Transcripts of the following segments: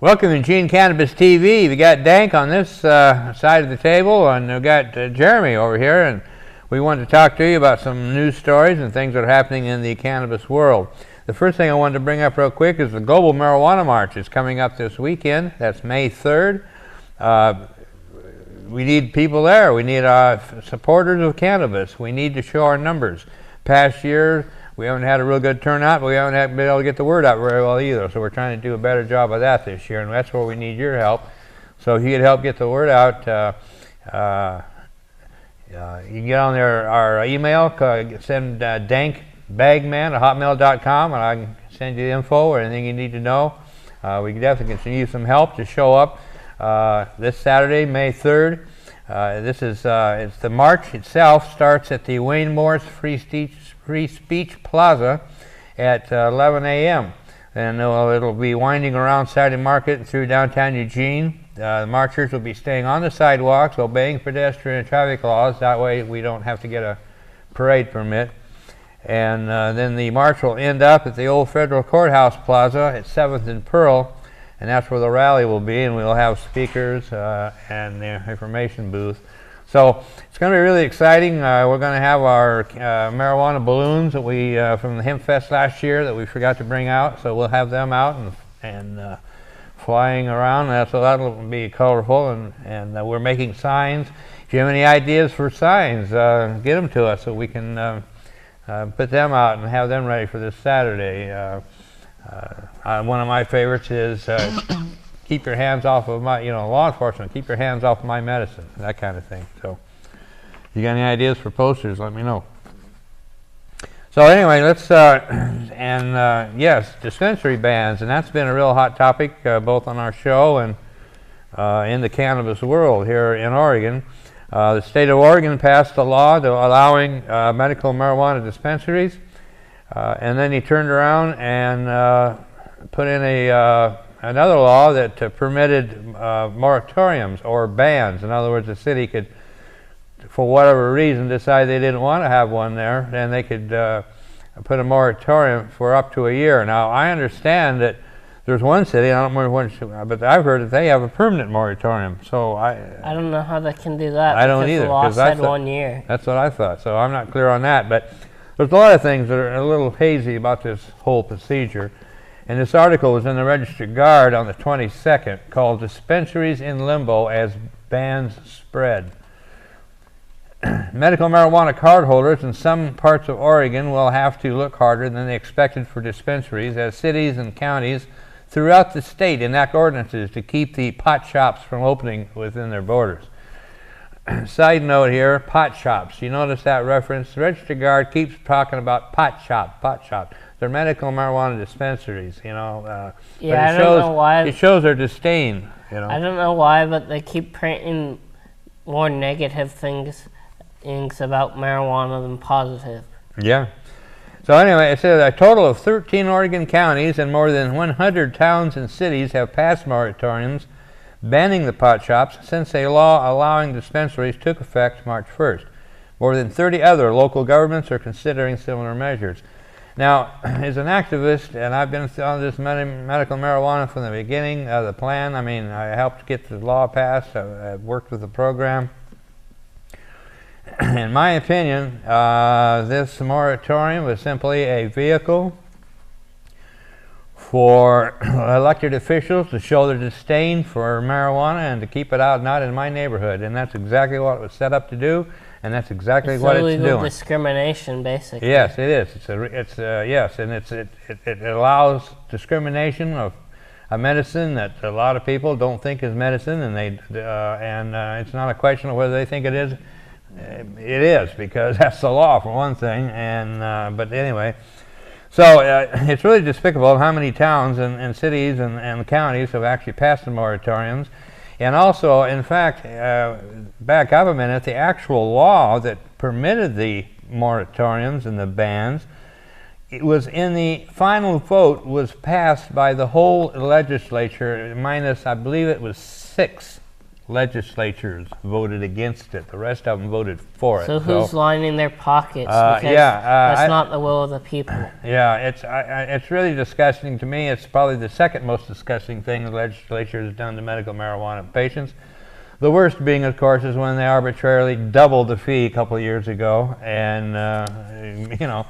Welcome to Eugene Cannabis TV. We got Dank on this side of the table, and we've got Jeremy over here, and we want to talk to you about some news stories and things that are happening in the cannabis world. The first thing I wanted to bring up real quick is the Global Marijuana March is coming up this weekend. That's May 3rd. We need people there. We need supporters of cannabis. We need to show our numbers. Past year, we haven't had a real good turnout, but we haven't been able to get the word out very well either. So we're trying to do a better job of that this year, and that's where we need your help. So if you could help get the word out, you can get on there, our email, send dankbagman@hotmail.com, and I can send you the info or anything you need to know. We can definitely can use some help to show up this Saturday, May 3rd. It's the march itself starts at the Wayne Morris Free Speech Plaza at 11 a.m. and it'll be winding around Saturday Market and through downtown Eugene. The marchers will be staying on the sidewalks, obeying pedestrian and traffic laws. That way we don't have to get a parade permit. And then the march will end up at the old Federal Courthouse Plaza at 7th and Pearl, and that's where the rally will be, and we'll have speakers and the information booth. So it's going to be really exciting. We're going to have our marijuana balloons that we from the Hemp Fest last year that we forgot to bring out. So we'll have them out and flying around. So that'll be colorful. And we're making signs. If you have any ideas for signs, get them to us so we can put them out and have them ready for this Saturday. One of my favorites is keep your hands off of my, law enforcement, keep your hands off of my medicine, that kind of thing. So if you got any ideas for posters, let me know. So anyway, let's, yes, dispensary bans, and that's been a real hot topic both on our show and in the cannabis world here in Oregon. The state of Oregon passed a law allowing medical marijuana dispensaries, and then he turned around and put in another law that permitted moratoriums or bans. In other words, the city could, for whatever reason, decide they didn't want to have one there, and they could put a moratorium for up to a year. Now, I understand that there's one city, I don't remember which, but I've heard that they have a permanent moratorium. So I don't know how they can do that. I don't either. The law said 1 year. That's what I thought. So I'm not clear on that. But there's a lot of things that are a little hazy about this whole procedure. And this article was in the Register Guard on the 22nd called Dispensaries in Limbo as Bans Spread. Medical marijuana cardholders in some parts of Oregon will have to look harder than they expected for dispensaries as cities and counties throughout the state enact ordinances to keep the pot shops from opening within their borders. Side note here, pot shops. You notice that reference? The Register Guard keeps talking about pot shop. They're medical marijuana dispensaries, Yeah, I don't know why. It shows their disdain, I don't know why, but they keep printing more negative things about marijuana than positive. Yeah. So anyway, it says a total of 13 Oregon counties and more than 100 towns and cities have passed moratoriums banning the pot shops since a law allowing dispensaries took effect March 1st. More than 30 other local governments are considering similar measures. Now, as an activist, and I've been on this medical marijuana from the beginning of the plan. I mean, I helped get the law passed. I've worked with the program. In my opinion, this moratorium was simply a vehicle for elected officials to show their disdain for marijuana and to keep it out, not in my neighborhood. And that's exactly what it was set up to do. And that's exactly what it's doing. Illegal discrimination, basically. Yes, it is. Yes, and it allows discrimination of a medicine that a lot of people don't think is medicine, and it's not a question of whether they think it is. It is, because that's the law for one thing. And but anyway, so it's really despicable how many towns and cities and counties have actually passed the moratoriums. And also, in fact, back up a minute, the actual law that permitted the moratoriums and the bans, it was in the final vote, was passed by the whole legislature, minus, I believe it was 6 legislatures voted against it. The rest of them voted for it. So who's lining their pockets? Because that's not the will of the people. Yeah, it's really disgusting to me. It's probably the second most disgusting thing the legislature has done to medical marijuana patients. The worst being, of course, is when they arbitrarily doubled the fee a couple of years ago, and you know,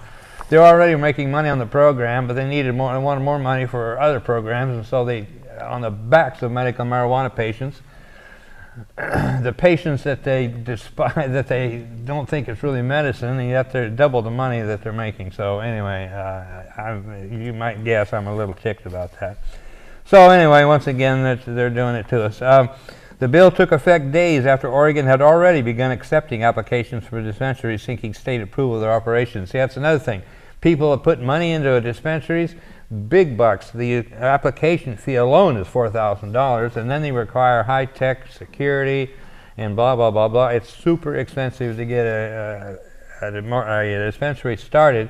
they're already making money on the program, but they wanted more money for other programs, and so they, on the backs of medical marijuana patients, the patients that they despise, that they don't think it's really medicine, and yet they're double the money that they're making. So anyway, you might guess I'm a little ticked about that. So anyway, once again, they're doing it to us. The bill took effect days after Oregon had already begun accepting applications for dispensaries seeking state approval of their operations. See, that's another thing. People have put money into dispensaries, big bucks. The application fee alone is $4,000, and then they require high-tech security and blah, blah, blah, blah. It's super expensive to get a dispensary started.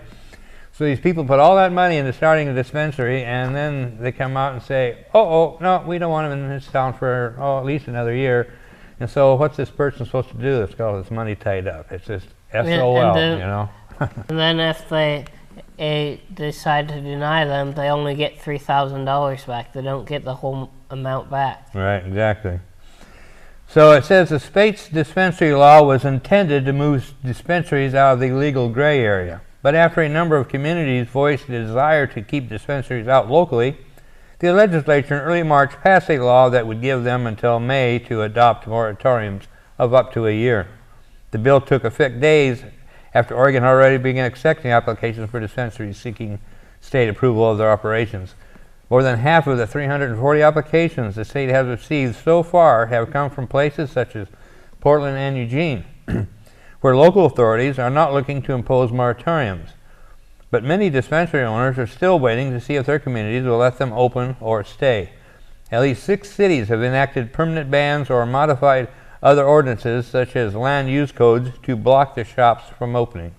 So these people put all that money into starting a dispensary, and then they come out and say, oh, no, we don't want them in this town for, at least another year. And so what's this person supposed to do that's got all this money tied up? It's just SOL, you know. And then if they decide to deny them, they only get $3,000 back. They don't get the whole amount back. Right, exactly. So it says the state's dispensary law was intended to move dispensaries out of the legal gray area. But after a number of communities voiced the desire to keep dispensaries out locally, the legislature in early March passed a law that would give them until May to adopt moratoriums of up to a year. The bill took effect days after Oregon already began accepting applications for dispensaries seeking state approval of their operations. More than half of the 340 applications the state has received so far have come from places such as Portland and Eugene, where local authorities are not looking to impose moratoriums. But many dispensary owners are still waiting to see if their communities will let them open or stay. At least 6 cities have enacted permanent bans or modified other ordinances, such as land use codes, to block the shops from opening.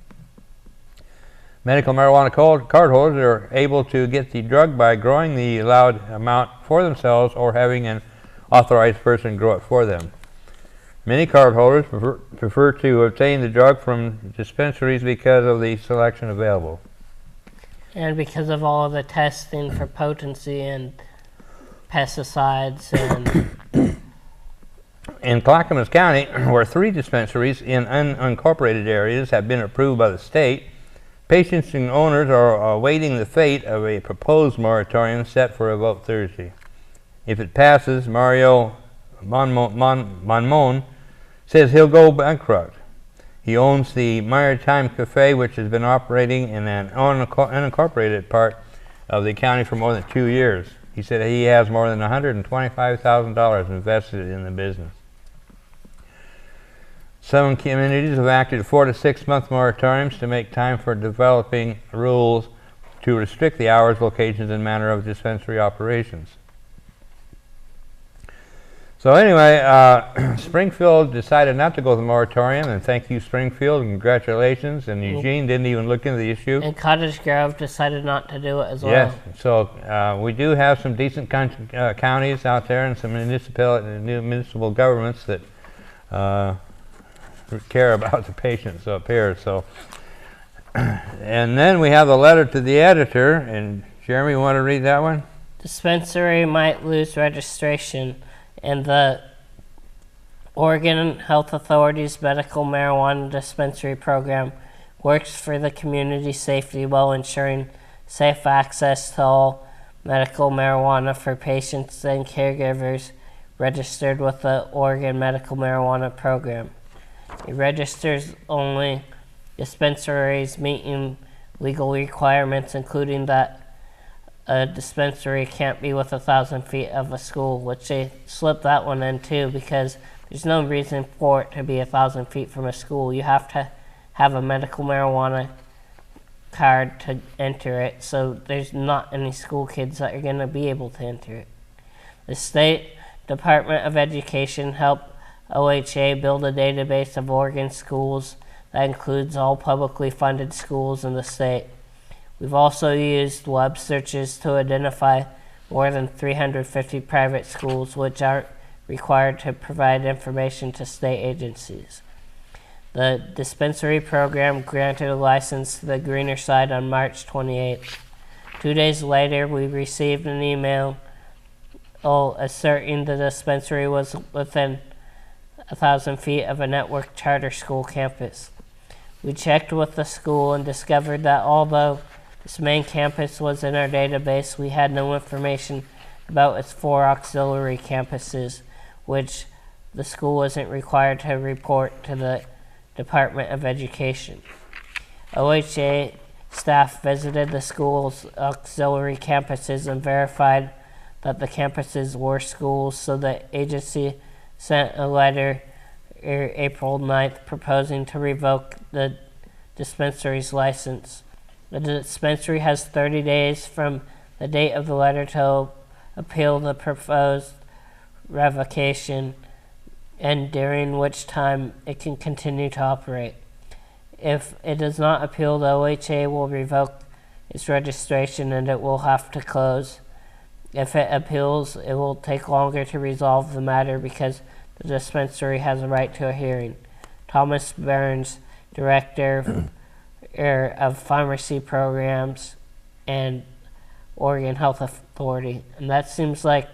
Medical marijuana cardholders are able to get the drug by growing the allowed amount for themselves or having an authorized person grow it for them. Many cardholders prefer to obtain the drug from dispensaries because of the selection available. And because of all of the testing for potency and pesticides and... In Clackamas County, where 3 dispensaries in unincorporated areas have been approved by the state, patients and owners are awaiting the fate of a proposed moratorium set for a vote Thursday. If it passes, Mario Monmon says he'll go bankrupt. He owns the Maritime Cafe, which has been operating in an unincorporated part of the county for more than 2 years. He said he has more than $125,000 invested in the business. Some communities have acted 4 to 6 month moratoriums to make time for developing rules to restrict the hours, locations, and manner of dispensary operations. So anyway, Springfield decided not to go with the moratorium, and thank you, Springfield, and congratulations. And Eugene didn't even look into the issue. And Cottage Grove decided not to do it as well. Yes, so we do have some decent counties out there and some municipal governments that care about the patient, so it appears. So, and then we have the letter to the editor, and Jeremy, you want to read that one? Dispensary might lose registration, and the Oregon Health Authority's medical marijuana dispensary program works for the community safety while ensuring safe access to all medical marijuana for patients and caregivers registered with the Oregon Medical Marijuana Program. It registers only dispensaries meeting legal requirements, including that a dispensary can't be within 1,000 feet of a school, which they slipped that one in too, because there's no reason for it to be 1,000 feet from a school. You have to have a medical marijuana card to enter it, so there's not any school kids that are going to be able to enter it. The State Department of Education helped OHA build a database of Oregon schools that includes all publicly funded schools in the state. We've also used web searches to identify more than 350 private schools which aren't required to provide information to state agencies. The dispensary program granted a license to the Greener Side on March 28th. 2 days later, we received an email asserting the dispensary was within 1,000 feet of a network charter school campus. We checked with the school and discovered that although this main campus was in our database, we had no information about its 4 auxiliary campuses, which the school wasn't required to report to the Department of Education. OHA staff visited the school's auxiliary campuses and verified that the campuses were schools, so the agency sent a letter April 9th proposing to revoke the dispensary's license. The dispensary has 30 days from the date of the letter to appeal the proposed revocation, and during which time it can continue to operate. If it does not appeal, the OHA will revoke its registration and it will have to close. If it appeals, it will take longer to resolve the matter because the dispensary has a right to a hearing. Thomas Burns, Director of Pharmacy Programs and Oregon Health Authority. And that seems like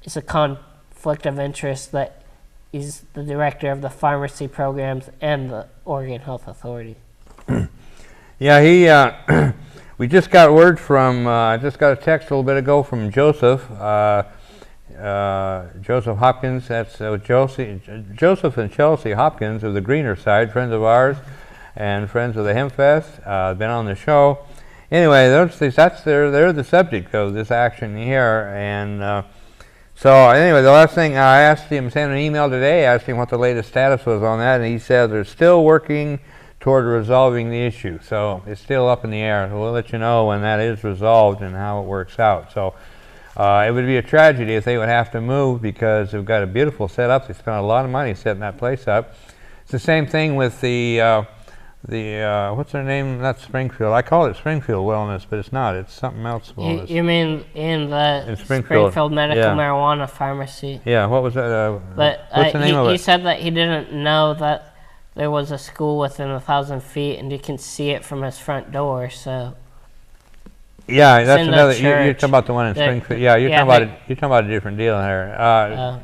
it's a conflict of interest that he's the director of the pharmacy programs and the Oregon Health Authority. Yeah, he. We just got word from. I just got a text a little bit ago from Joseph. Joseph Hopkins. That's Joseph and Chelsea Hopkins of the Greener Side, friends of ours, and friends of the Hemp Fest. Been on the show. Anyway, they're the subject of this action here, and. So anyway, the last thing I asked him, sent an email today, asked him what the latest status was on that, and he said they're still working toward resolving the issue. So it's still up in the air. We'll let you know when that is resolved and how it works out. So it would be a tragedy if they would have to move because they've got a beautiful setup. They spent a lot of money setting that place up. It's the same thing with the what's their name? Not Springfield. I call it Springfield Wellness, but it's not. It's something else. Wellness. You mean in Springfield Medical Marijuana Pharmacy? Yeah. What was that? But what's the name of it? He said that he didn't know that there was a school within 1,000 feet, and you can see it from his front door. So. Yeah, that's another. You're talking about the one in Springfield. Yeah, you're talking about a different deal here.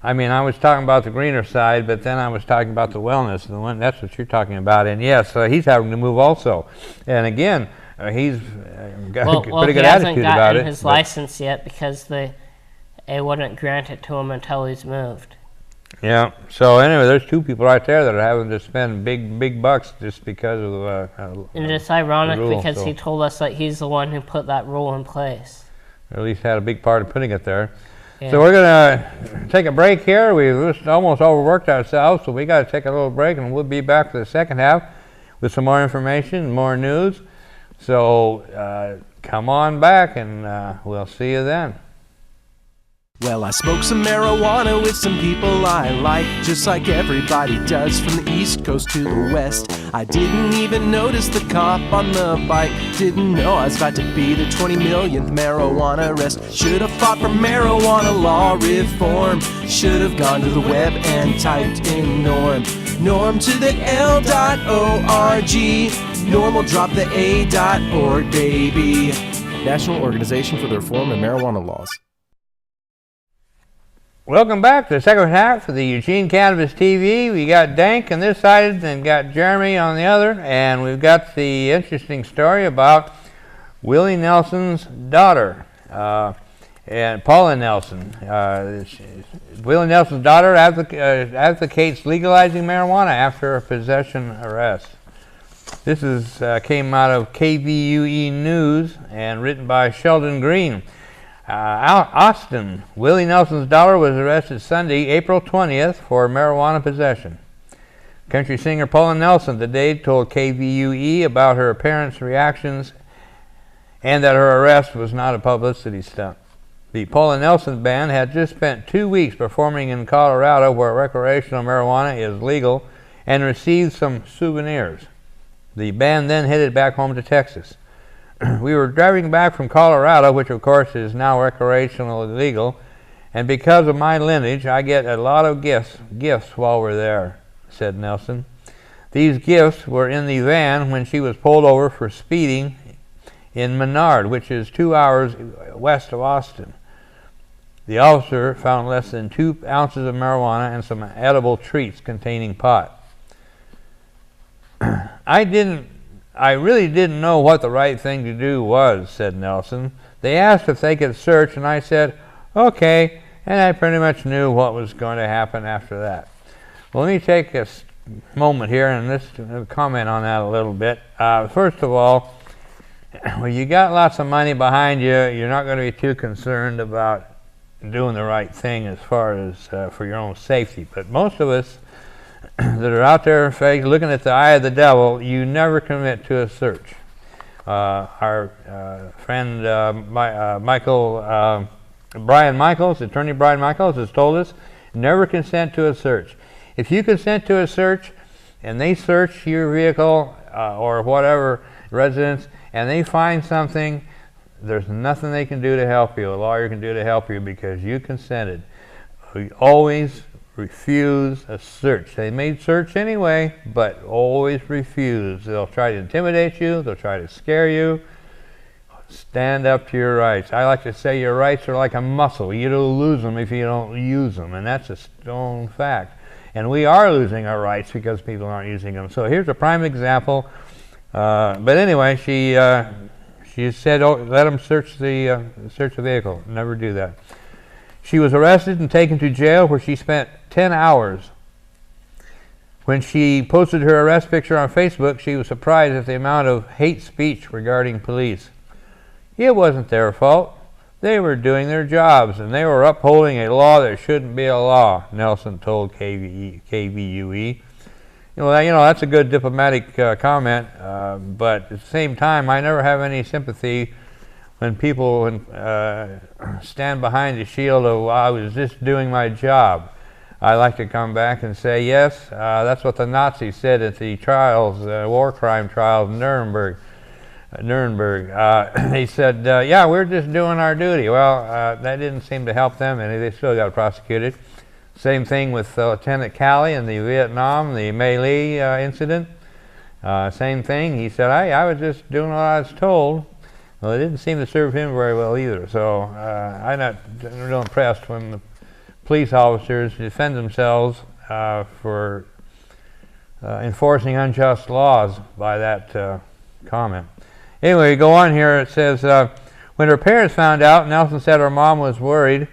I mean, I was talking about the Greener Side, but then I was talking about the wellness. The one that's what you're talking about, and yes, he's having to move also. And again, he's got a pretty good attitude about it. He hasn't gotten his license yet because they wouldn't grant it to him until he's moved. Yeah. So anyway, there's 2 people right there that are having to spend big bucks just because of and it's ironic because he told us that he's the one who put that rule in place. Or at least had a big part of putting it there. Yeah. So we're going to take a break here. We've just almost overworked ourselves, so we got to take a little break, and we'll be back for the second half with some more information, more news. So come on back, and we'll see you then. Well, I smoked some marijuana with some people I like, just like everybody does from the East Coast to the West. I didn't even notice the cop on the bike, didn't know I was about to be the 20 millionth marijuana arrest. Should have fought for marijuana law reform, should have gone to the web and typed in norm. Norm to the L.org, norm will drop the A.org, baby. National Organization for the Reform of Marijuana Laws. Welcome back to the second half of the Eugene Cannabis TV. We got Dank on this side and got Jeremy on the other, and we've got the interesting story about Willie Nelson's daughter, and Paula Nelson. Willie Nelson's daughter advocates legalizing marijuana after a possession arrest. This came out of KVUE News and written by Sheldon Green. Austin, Willie Nelson's daughter was arrested Sunday, April 20th for marijuana possession. Country singer Paula Nelson today told KVUE about her parents' reactions and that her arrest was not a publicity stunt. The Paula Nelson band had just spent 2 weeks performing in Colorado, where recreational marijuana is legal, and received some souvenirs. The band then headed back home to Texas. We were driving back from Colorado, which of course is now recreational legal, And because of my lineage, I get a lot of gifts while we're there, said Nelson. These gifts were in the van when she was pulled over for speeding in Menard, which is 2 hours west of Austin. The officer found less than 2 ounces of marijuana and some edible treats containing pot. I really didn't know what the right thing to do was, said Nelson. They asked if they could search, and I said, okay, and I pretty much knew what was going to happen after that. Well, let me take a moment here and let's comment on that a little bit. First of all, when you got lots of money behind you, you're not going to be too concerned about doing the right thing as far as for your own safety. But most of us that are out there looking at the eye of the devil, you never commit to a search. Our friend Brian Michaels, attorney Brian Michaels, has told us, never consent to a search. If you consent to a search and they search your vehicle or whatever residence and they find something, there's nothing they can do to help you, a lawyer can do to help you, because you consented. We always refuse a search. They may search anyway, but always refuse. They'll try to intimidate you, they'll try to scare you. Stand up to your rights. I like to say your rights are like a muscle. You don't lose them if you don't use them, and that's a stone fact. And we are losing our rights because people aren't using them. So here's a prime example. But anyway, she said, "Oh, let them search the vehicle." Never do that. She was arrested and taken to jail, where she spent 10 hours. When she posted her arrest picture on Facebook, she was surprised at the amount of hate speech regarding police. It wasn't their fault. They were doing their jobs, and they were upholding a law that shouldn't be a law, Nelson told KVUE. That's a good diplomatic comment, but at the same time, I never have any sympathy when people stand behind the shield of, I was just doing my job. I like to come back and say, yes, that's what the Nazis said at the trials, war crime trials in Nuremberg. They said, yeah, we're just doing our duty. Well, that didn't seem to help them, and they still got prosecuted. Same thing with Lieutenant Calley in the Vietnam, the May Lee incident. Same thing. He said, I was just doing what I was told. Well, it didn't seem to serve him very well either. So I'm not real impressed when the police officers defend themselves for enforcing unjust laws by that comment. Anyway, go on here. It says, when her parents found out, Nelson said her mom was worried,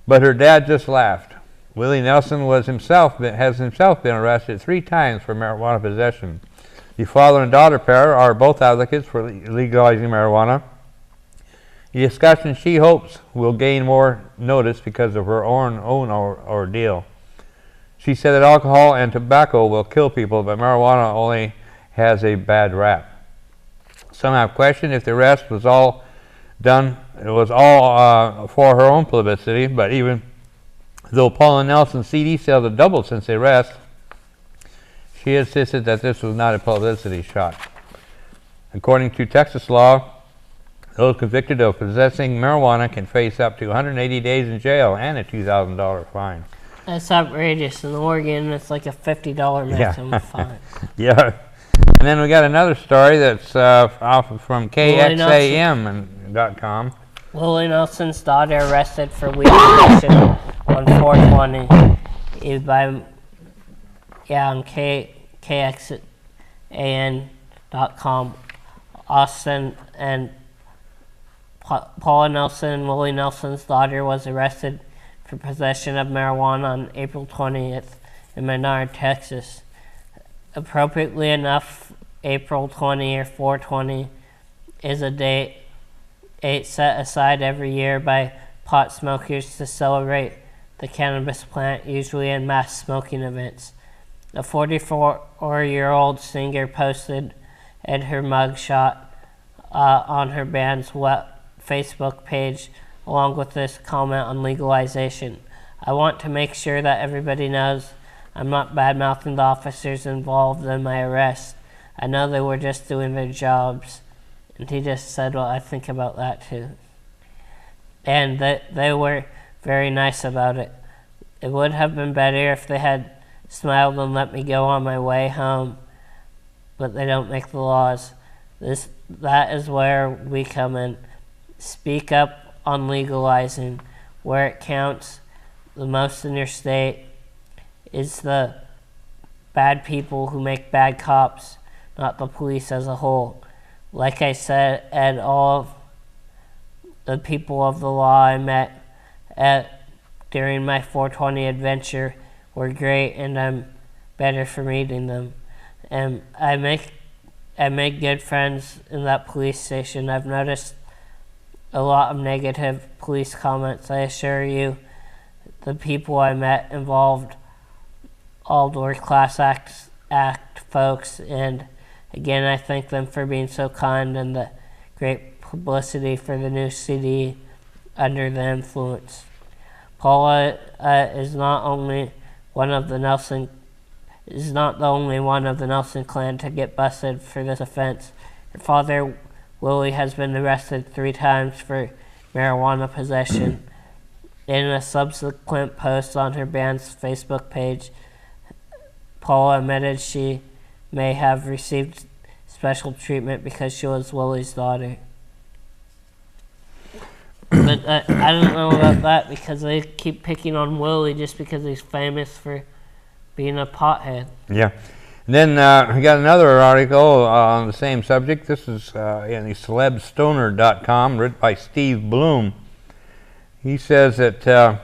but her dad just laughed. Willie Nelson has himself been arrested 3 times for marijuana possession. The father and daughter pair are both advocates for legalizing marijuana. The discussion, she hopes, will gain more notice because of her own ordeal. She said that alcohol and tobacco will kill people, but marijuana only has a bad rap. Some have questioned if the arrest was all for her own publicity, but even though Paula Nelson's CD sales have doubled since the arrest, she insisted that this was not a publicity shot. According to Texas law, those convicted of possessing marijuana can face up to 180 days in jail and a $2,000 fine. That's outrageous. In Oregon, it's like a $50 maximum fine. Yeah. And then we got another story that's off from KXAM.com. Willie Nelson's daughter arrested for weed possession on 420 on KXAN.com. Austin and Paula Nelson and Willie Nelson's daughter was arrested for possession of marijuana on April 20th in Menard, Texas. Appropriately enough, April 20 or 420 is a date set aside every year by pot smokers to celebrate the cannabis plant, usually in mass smoking events. A 44-year-old singer posted at her mugshot on her band's Facebook page, along with this comment on legalization. I want to make sure that everybody knows I'm not bad-mouthing the officers involved in my arrest. I know they were just doing their jobs. And he just said, well, I think about that too. And that they were very nice about it. It would have been better if they had smiled and let me go on my way home, but they don't make the laws. That is where we come in. Speak up on legalizing where it counts the most in your state. Is the bad people who make bad cops, not the police as a whole. Like I said, and all of the people of the law I met during my 420 adventure were great, and I'm better for meeting them. And I make good friends in that police station. I've noticed a lot of negative police comments. I assure you, the people I met involved all were Class Act folks, and again, I thank them for being so kind and the great publicity for the new CD, Under the Influence. Paula is not the only one of the Nelson clan to get busted for this offense. Her father, Willie, has been arrested 3 times for marijuana possession. In a subsequent post on her band's Facebook page, Paula admitted she may have received special treatment because she was Willie's daughter. But I don't know about that, because they keep picking on Willie just because he's famous for being a pothead. Yeah. And then we got another article on the same subject. This is in the celebstoner.com, written by Steve Bloom. He says that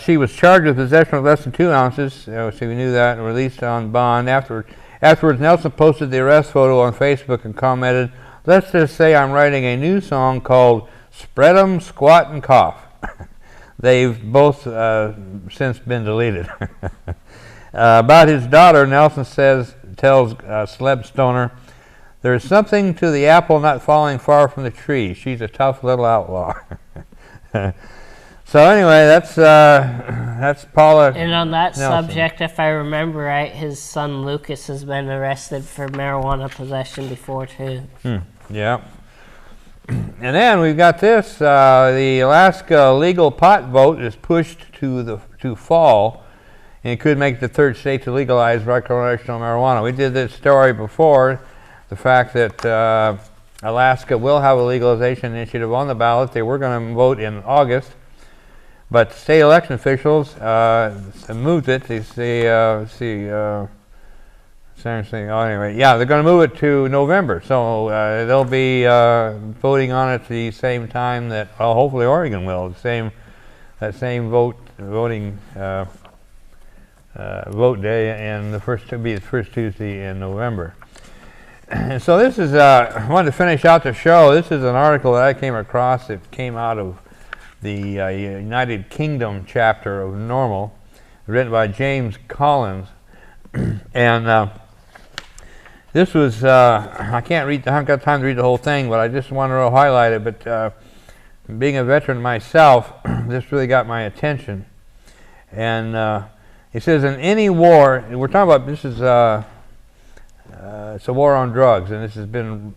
she was charged with possession of less than 2 ounces, so we knew that, and released on bond. Afterwards, Nelson posted the arrest photo on Facebook and commented, "Let's just say I'm writing a new song called Spread 'em, Squat, and Cough." They've both since been deleted. About his daughter, Nelson tells Celeb Stoner, "There's something to the apple not falling far from the tree. She's a tough little outlaw." So anyway, that's Paula. And on that Nelson. subject, if I remember right, his son Lucas has been arrested for marijuana possession before too. Yeah. And then we've got this. The Alaska legal pot vote is pushed to fall, and it could make the 3rd state to legalize recreational marijuana. We did this story before, the fact that Alaska will have a legalization initiative on the ballot. They were going to vote in August, but state election officials moved it. Anyway, yeah, they're going to move it to November, so they'll be voting on it the same time that, well, hopefully Oregon will. That same vote day, and the first Tuesday in November. And so this is, I wanted to finish out the show. This is an article that I came across that came out of the United Kingdom chapter of NORML, written by James Collins. And this was, I haven't got time to read the whole thing, but I just want to highlight it. But being a veteran myself, this really got my attention. And it says, in any war, we're talking about, this is, it's a war on drugs, and this has been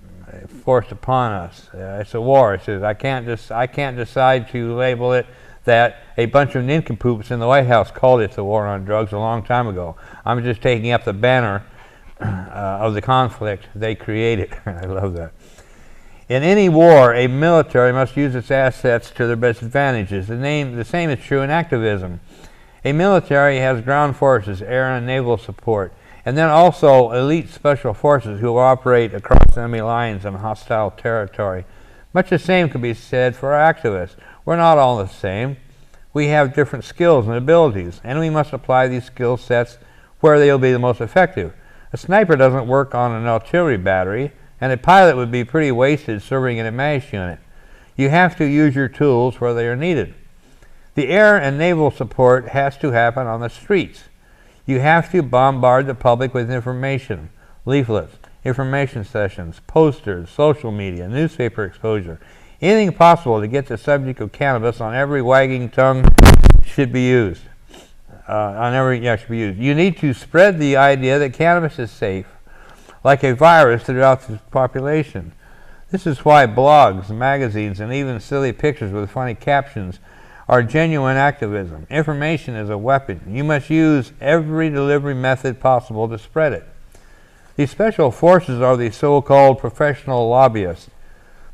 forced upon us. It's a war. It says, I can't decide to label it that. A bunch of nincompoops in the White House called it the war on drugs a long time ago. I'm just taking up the banner of the conflict they created. I love that. In any war, a military must use its assets to their best advantages. The same is true in activism. A military has ground forces, air and naval support, and then also elite special forces who operate across enemy lines in hostile territory. Much the same can be said for our activists. We're not all the same. We have different skills and abilities, and we must apply these skill sets where they will be the most effective. A sniper doesn't work on an artillery battery, and a pilot would be pretty wasted serving in a MASH unit. You have to use your tools where they are needed. The air and naval support has to happen on the streets. You have to bombard the public with information, leaflets, information sessions, posters, social media, newspaper exposure. Anything possible to get the subject of cannabis on every wagging tongue should be used. Should be used. You need to spread the idea that cannabis is safe, like a virus, throughout the population. This is why blogs, magazines, and even silly pictures with funny captions are genuine activism. Information is a weapon. You must use every delivery method possible to spread it. These special forces are the so-called professional lobbyists.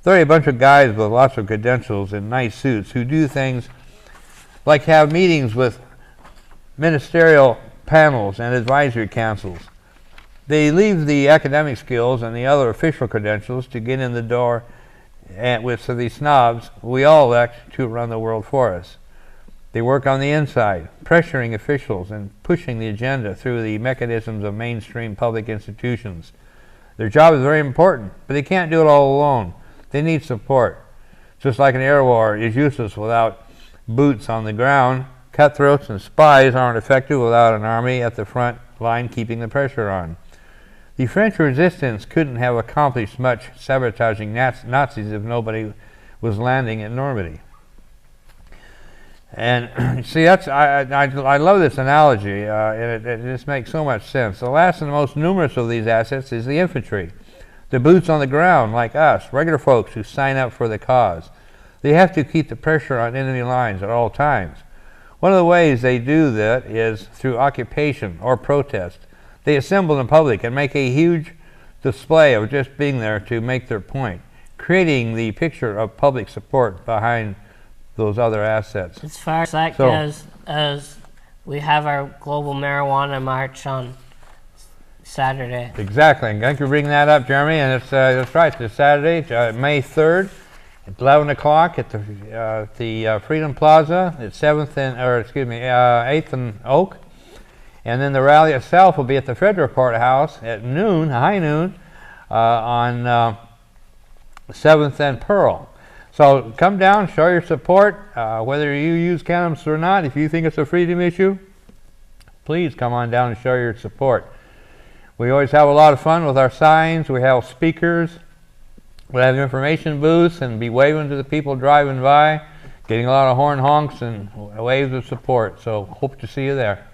They're a bunch of guys with lots of credentials and nice suits who do things like have meetings with ministerial panels and advisory councils. They leave the academic skills and the other official credentials to get in the door with these snobs we all elect to run the world for us. They work on the inside, pressuring officials and pushing the agenda through the mechanisms of mainstream public institutions. Their job is very important, but they can't do it all alone. They need support. Just like an air war is useless without boots on the ground, cutthroats and spies aren't effective without an army at the front line keeping the pressure on. The French resistance couldn't have accomplished much sabotaging Nazis if nobody was landing at Normandy. And see, I love this analogy, and it just makes so much sense. The last and most numerous of these assets is the infantry, the boots on the ground like us, regular folks who sign up for the cause. They have to keep the pressure on enemy lines at all times. One of the ways they do that is through occupation or protest. They assemble in public and make a huge display of just being there to make their point, creating the picture of public support behind those other assets. As far as that goes, as we have our global marijuana march on Saturday. Exactly. Thank you for bringing that up, Jeremy. And it's that's right. It's Saturday, May 3rd, at 11 o'clock at the Freedom Plaza at 8th and Oak. And then the rally itself will be at the Federal Courthouse at noon, high noon, on 7th and Pearl. So come down, show your support, whether you use cannabis or not. If you think it's a freedom issue, please come on down and show your support. We always have a lot of fun with our signs. We have speakers. We have information booths and be waving to the people driving by, getting a lot of horn honks and waves of support. So hope to see you there.